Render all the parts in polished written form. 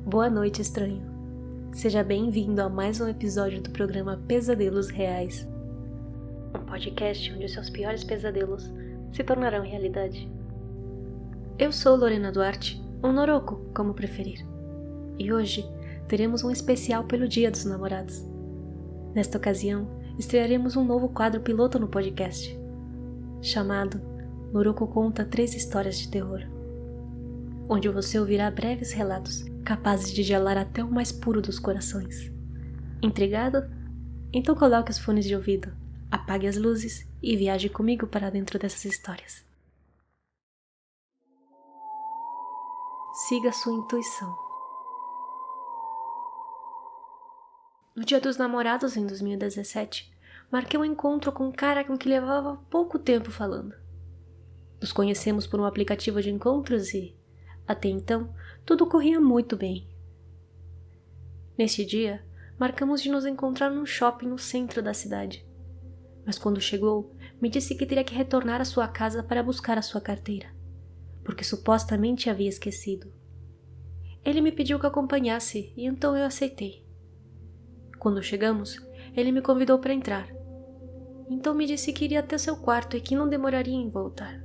Boa noite, estranho. Seja bem-vindo a mais um episódio do programa Pesadelos Reais. Um podcast onde seus piores pesadelos se tornarão realidade. Eu sou Lorena Duarte, ou Noroko, como preferir. E hoje teremos um especial pelo Dia dos Namorados. Nesta ocasião, estrearemos um novo quadro piloto no podcast, chamado Noroko Conta 3 Histórias de Terror, onde você ouvirá breves relatos capazes de gelar até o mais puro dos corações. Intrigado? Então coloque os fones de ouvido, apague as luzes e viaje comigo para dentro dessas histórias. Siga sua intuição. No Dia dos Namorados, em 2017, marquei um encontro com um cara com que levava pouco tempo falando. Nos conhecemos por um aplicativo de encontros e, até então, tudo corria muito bem. Neste dia, marcamos de nos encontrar num shopping no centro da cidade. Mas quando chegou, me disse que teria que retornar à sua casa para buscar a sua carteira, porque supostamente havia esquecido. Ele me pediu que acompanhasse e então eu aceitei. Quando chegamos, ele me convidou para entrar. Então me disse que iria até seu quarto e que não demoraria em voltar.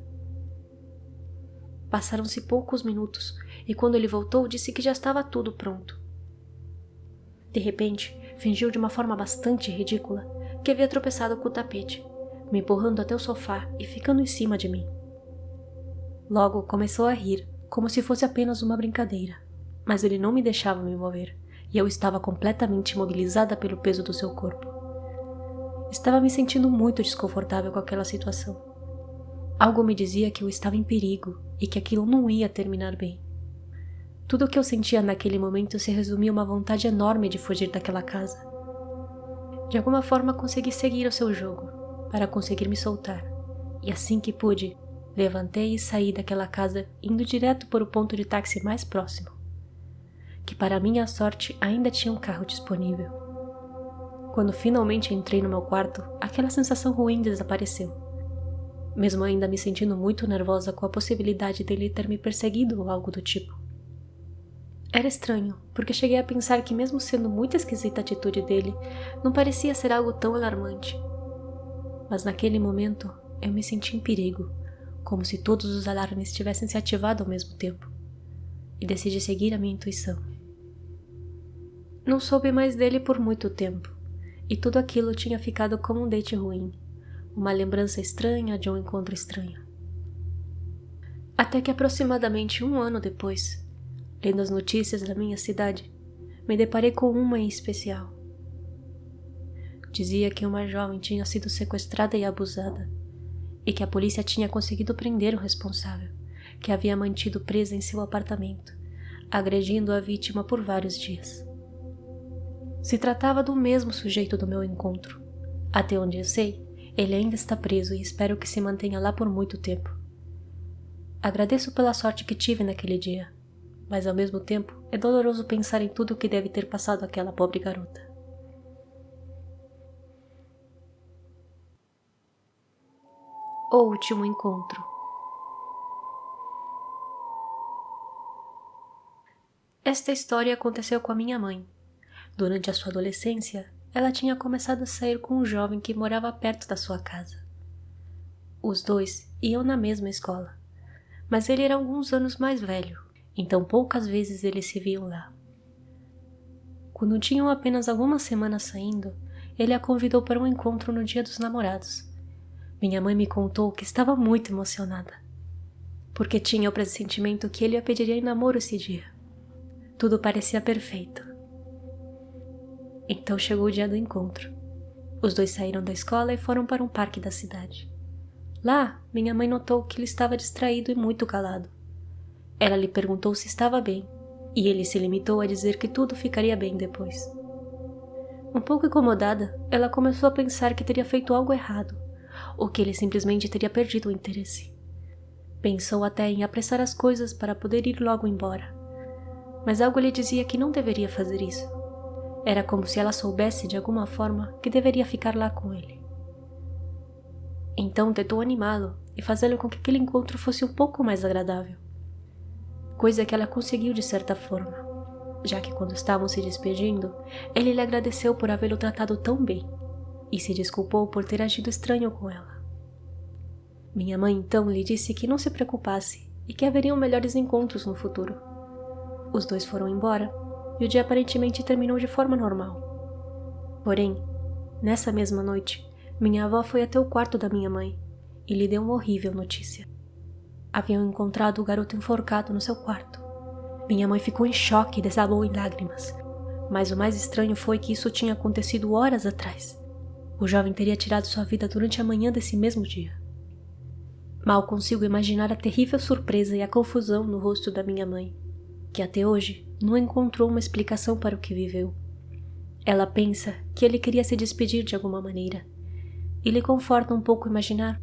Passaram-se poucos minutos e quando ele voltou disse que já estava tudo pronto. De repente, fingiu de uma forma bastante ridícula que havia tropeçado com o tapete, me empurrando até o sofá e ficando em cima de mim. Logo começou a rir, como se fosse apenas uma brincadeira, mas ele não me deixava me mover e eu estava completamente imobilizada pelo peso do seu corpo. Estava me sentindo muito desconfortável com aquela situação. Algo me dizia que eu estava em perigo e que aquilo não ia terminar bem. Tudo o que eu sentia naquele momento se resumia a uma vontade enorme de fugir daquela casa. De alguma forma consegui seguir o seu jogo, para conseguir me soltar, e assim que pude, levantei e saí daquela casa indo direto para o ponto de táxi mais próximo, que para minha sorte ainda tinha um carro disponível. Quando finalmente entrei no meu quarto, aquela sensação ruim desapareceu. Mesmo ainda me sentindo muito nervosa com a possibilidade dele ter me perseguido ou algo do tipo. Era estranho, porque cheguei a pensar que mesmo sendo muito esquisita a atitude dele, não parecia ser algo tão alarmante. Mas naquele momento, eu me senti em perigo, como se todos os alarmes tivessem se ativado ao mesmo tempo, e decidi seguir a minha intuição. Não soube mais dele por muito tempo, e tudo aquilo tinha ficado como um date ruim, uma lembrança estranha de um encontro estranho. Até que aproximadamente 1 ano depois, lendo as notícias da minha cidade, me deparei com uma em especial. Dizia que uma jovem tinha sido sequestrada e abusada, e que a polícia tinha conseguido prender o responsável, que a havia mantido presa em seu apartamento, agredindo a vítima por vários dias. Se tratava do mesmo sujeito do meu encontro. Até onde eu sei, ele ainda está preso e espero que se mantenha lá por muito tempo. Agradeço pela sorte que tive naquele dia, mas ao mesmo tempo é doloroso pensar em tudo o que deve ter passado aquela pobre garota. O último encontro. Esta história aconteceu com a minha mãe. Durante a sua adolescência, ela tinha começado a sair com um jovem que morava perto da sua casa. Os dois iam na mesma escola, mas ele era alguns anos mais velho, então poucas vezes eles se viam lá. Quando tinham apenas algumas semanas saindo, ele a convidou para um encontro no Dia dos Namorados. Minha mãe me contou que estava muito emocionada, porque tinha o pressentimento que ele a pediria em namoro esse dia. Tudo parecia perfeito. Então chegou o dia do encontro. Os dois saíram da escola e foram para um parque da cidade. Lá, minha mãe notou que ele estava distraído e muito calado. Ela lhe perguntou se estava bem, e ele se limitou a dizer que tudo ficaria bem depois. Um pouco incomodada, ela começou a pensar que teria feito algo errado, ou que ele simplesmente teria perdido o interesse. Pensou até em apressar as coisas para poder ir logo embora, mas algo lhe dizia que não deveria fazer isso. Era como se ela soubesse de alguma forma que deveria ficar lá com ele. Então tentou animá-lo e fazê-lo com que aquele encontro fosse um pouco mais agradável. Coisa que ela conseguiu de certa forma. já que quando estavam se despedindo, ele lhe agradeceu por havê-lo tratado tão bem e se desculpou por ter agido estranho com ela. Minha mãe então lhe disse que não se preocupasse e que haveriam melhores encontros no futuro. Os dois foram embora e o dia aparentemente terminou de forma normal. Porém, nessa mesma noite, minha avó foi até o quarto da minha mãe e lhe deu uma horrível notícia. Haviam encontrado o garoto enforcado no seu quarto. Minha mãe ficou em choque e desabou em lágrimas. Mas o mais estranho foi que isso tinha acontecido horas atrás. O jovem teria tirado sua vida durante a manhã desse mesmo dia. Mal consigo imaginar a terrível surpresa e a confusão no rosto da minha mãe, que até hoje não encontrou uma explicação para o que viveu. Ela pensa que ele queria se despedir de alguma maneira, e lhe conforta um pouco imaginar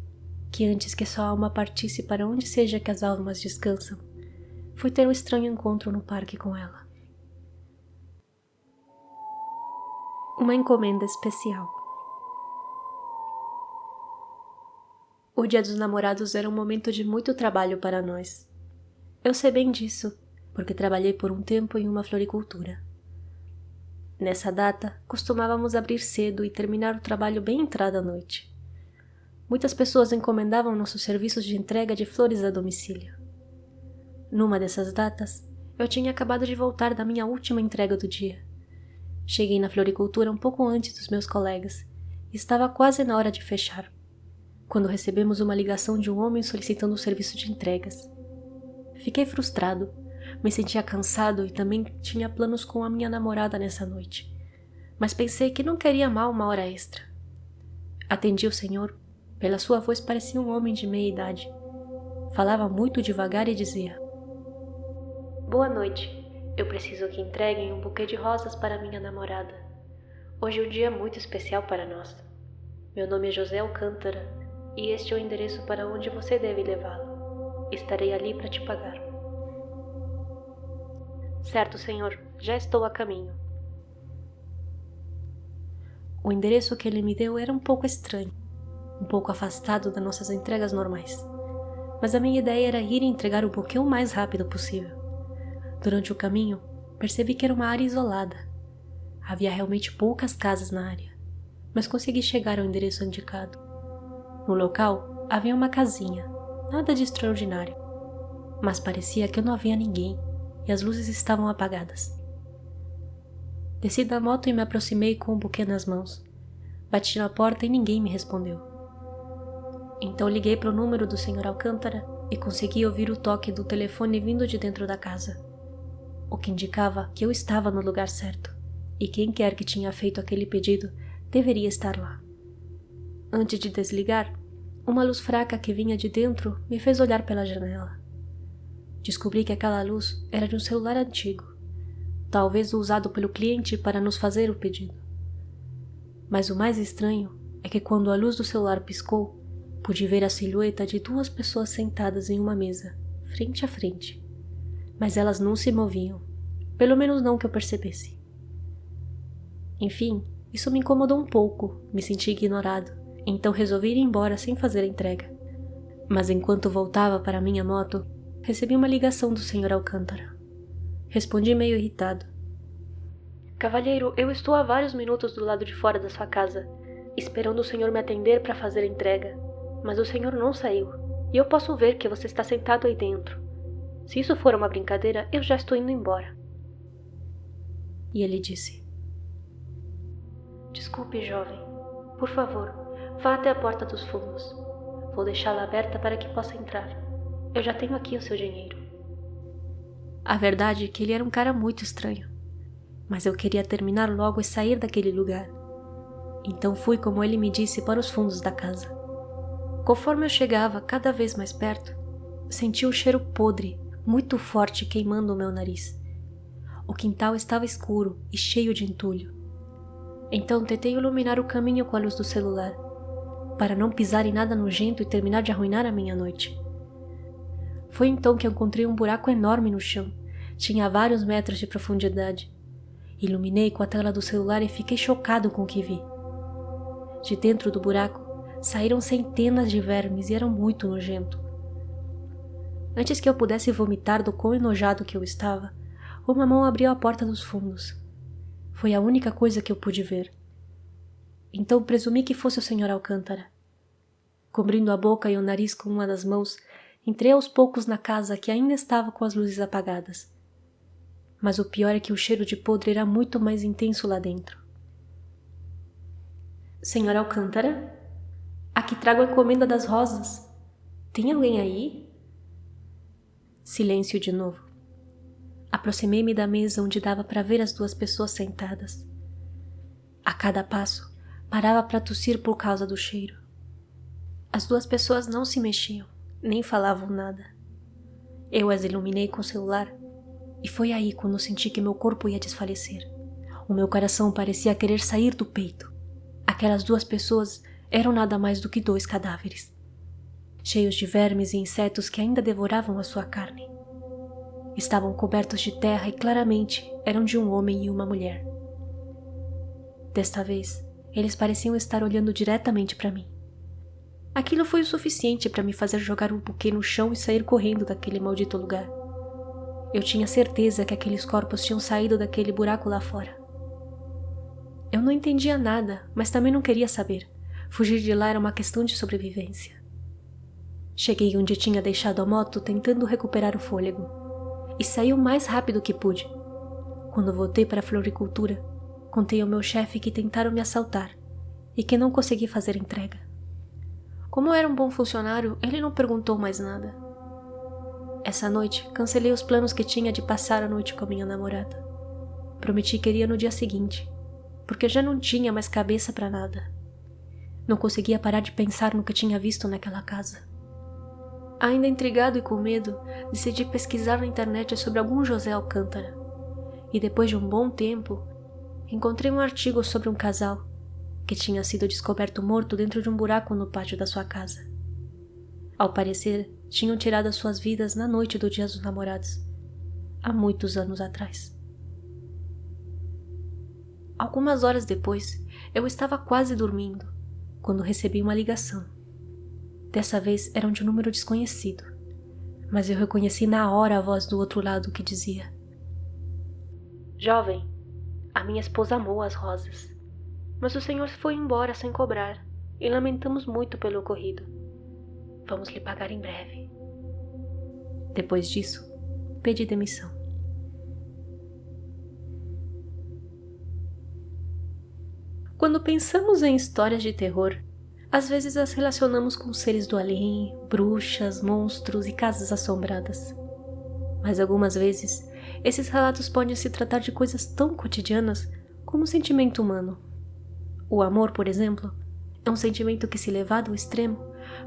que antes que sua alma partisse para onde seja que as almas descansam, foi ter um estranho encontro no parque com ela. Uma encomenda especial. O Dia dos Namorados era um momento de muito trabalho para nós. Eu sei bem disso, porque trabalhei por um tempo em uma floricultura. Nessa data, costumávamos abrir cedo e terminar o trabalho bem entrada à noite. Muitas pessoas encomendavam nossos serviços de entrega de flores a domicílio. Numa dessas datas, eu tinha acabado de voltar da minha última entrega do dia. Cheguei na floricultura um pouco antes dos meus colegas e estava quase na hora de fechar, quando recebemos uma ligação de um homem solicitando o serviço de entregas. Fiquei frustrado, me sentia cansado e também tinha planos com a minha namorada nessa noite, mas pensei que não queria mal uma hora extra. Atendi o senhor. Pela sua voz parecia um homem de meia idade. Falava muito devagar e dizia: "Boa noite. Eu preciso que entreguem um buquê de rosas para minha namorada. Hoje é um dia muito especial para nós. Meu nome é José Alcântara e este é o endereço para onde você deve levá-lo. Estarei ali para te pagar." "Certo, senhor. Já estou a caminho." O endereço que ele me deu era um pouco estranho, um pouco afastado das nossas entregas normais, mas a minha ideia era ir e entregar o buquê o mais rápido possível. Durante o caminho, percebi que era uma área isolada. Havia realmente poucas casas na área, mas consegui chegar ao endereço indicado. No local, havia uma casinha, nada de extraordinário, mas parecia que não havia ninguém e as luzes estavam apagadas. Desci da moto e me aproximei com o buquê nas mãos. Bati na porta e ninguém me respondeu. Então liguei para o número do Sr. Alcântara e consegui ouvir o toque do telefone vindo de dentro da casa, o que indicava que eu estava no lugar certo, e quem quer que tinha feito aquele pedido deveria estar lá. Antes de desligar, uma luz fraca que vinha de dentro me fez olhar pela janela. Descobri que aquela luz era de um celular antigo, talvez usado pelo cliente para nos fazer o pedido. Mas o mais estranho é que quando a luz do celular piscou, pude ver a silhueta de duas pessoas sentadas em uma mesa, frente a frente. Mas elas não se moviam, pelo menos não que eu percebesse. Enfim, isso me incomodou um pouco, me senti ignorado, então resolvi ir embora sem fazer a entrega. Mas enquanto voltava para minha moto, recebi uma ligação do Sr. Alcântara. Respondi meio irritado. "Cavalheiro, eu estou há vários minutos do lado de fora da sua casa, esperando o senhor me atender para fazer a entrega. Mas o senhor não saiu, e eu posso ver que você está sentado aí dentro. Se isso for uma brincadeira, eu já estou indo embora." E ele disse: "Desculpe, jovem. Por favor, vá até a porta dos fundos. Vou deixá-la aberta para que possa entrar. Eu já tenho aqui o seu dinheiro." A verdade é que ele era um cara muito estranho, mas eu queria terminar logo e sair daquele lugar. Então fui como ele me disse para os fundos da casa. Conforme eu chegava cada vez mais perto, senti um cheiro podre, muito forte, queimando o meu nariz. O quintal estava escuro e cheio de entulho. Então tentei iluminar o caminho com a luz do celular, para não pisar em nada nojento e terminar de arruinar a minha noite. Foi então que encontrei um buraco enorme no chão, tinha vários metros de profundidade. Iluminei com a tela do celular e fiquei chocado com o que vi. De dentro do buraco, saíram centenas de vermes e eram muito nojentos. Antes que eu pudesse vomitar do quão enojado que eu estava, uma mão abriu a porta dos fundos. Foi a única coisa que eu pude ver. Então presumi que fosse o Sr. Alcântara. Cobrindo a boca e o nariz com uma das mãos, entrei aos poucos na casa que ainda estava com as luzes apagadas. Mas o pior é que o cheiro de podre era muito mais intenso lá dentro. Sr. Alcântara? Aqui trago a encomenda das rosas. Tem alguém aí? Silêncio de novo. Aproximei-me da mesa onde dava para ver as duas pessoas sentadas. A cada passo, parava para tossir por causa do cheiro. As duas pessoas não se mexiam, nem falavam nada. Eu as iluminei com o celular e foi aí quando senti que meu corpo ia desfalecer. O meu coração parecia querer sair do peito. Aquelas duas pessoas eram nada mais do que 2 cadáveres, cheios de vermes e insetos que ainda devoravam a sua carne. Estavam cobertos de terra e claramente eram de um homem e uma mulher. Desta vez, eles pareciam estar olhando diretamente para mim. Aquilo foi o suficiente para me fazer jogar um buquê no chão e sair correndo daquele maldito lugar. Eu tinha certeza que aqueles corpos tinham saído daquele buraco lá fora. Eu não entendia nada, mas também não queria saber. Fugir de lá era uma questão de sobrevivência. Cheguei onde tinha deixado a moto tentando recuperar o fôlego e saí o mais rápido que pude. Quando voltei para a floricultura, contei ao meu chefe que tentaram me assaltar e que não consegui fazer entrega. Como eu era um bom funcionário, ele não perguntou mais nada. Essa noite, cancelei os planos que tinha de passar a noite com a minha namorada. Prometi que iria no dia seguinte, porque já não tinha mais cabeça para nada. Não conseguia parar de pensar no que tinha visto naquela casa. Ainda intrigado e com medo, decidi pesquisar na internet sobre algum José Alcântara. E depois de um bom tempo, encontrei um artigo sobre um casal que tinha sido descoberto morto dentro de um buraco no pátio da sua casa. Ao parecer, tinham tirado as suas vidas na noite do Dia dos Namorados, há muitos anos atrás. Algumas horas depois, eu estava quase dormindo, quando recebi uma ligação. Dessa vez era de um número desconhecido, mas eu reconheci na hora a voz do outro lado que dizia: Jovem, a minha esposa amou as rosas, mas o senhor foi embora sem cobrar e lamentamos muito pelo ocorrido. Vamos lhe pagar em breve. Depois disso, pedi demissão. Quando pensamos em histórias de terror, às vezes as relacionamos com seres do além, bruxas, monstros e casas assombradas. Mas algumas vezes, esses relatos podem se tratar de coisas tão cotidianas como o sentimento humano. O amor, por exemplo, é um sentimento que, se levado ao extremo,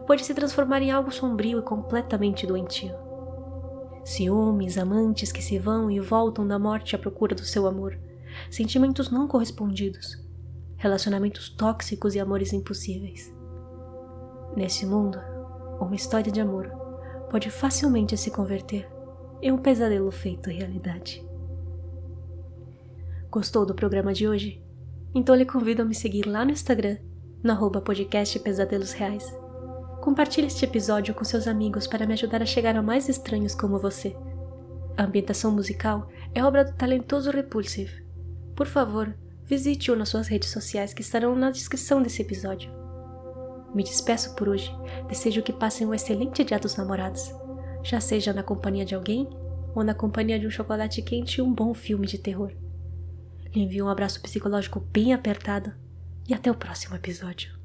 pode se transformar em algo sombrio e completamente doentio. Ciúmes, amantes que se vão e voltam da morte à procura do seu amor, sentimentos não correspondidos, relacionamentos tóxicos e amores impossíveis. Nesse mundo, uma história de amor pode facilmente se converter em um pesadelo feito realidade. Gostou do programa de hoje? Então lhe convido a me seguir lá no Instagram, no @podcast Pesadelos Reais. Compartilhe este episódio com seus amigos para me ajudar a chegar a mais estranhos como você. A ambientação musical é obra do talentoso Repulsive. Por favor, visite-o nas suas redes sociais que estarão na descrição desse episódio. Me despeço por hoje, desejo que passem um excelente Dia dos Namorados, já seja na companhia de alguém ou na companhia de um chocolate quente e um bom filme de terror. Lhe envio um abraço psicológico bem apertado e até o próximo episódio.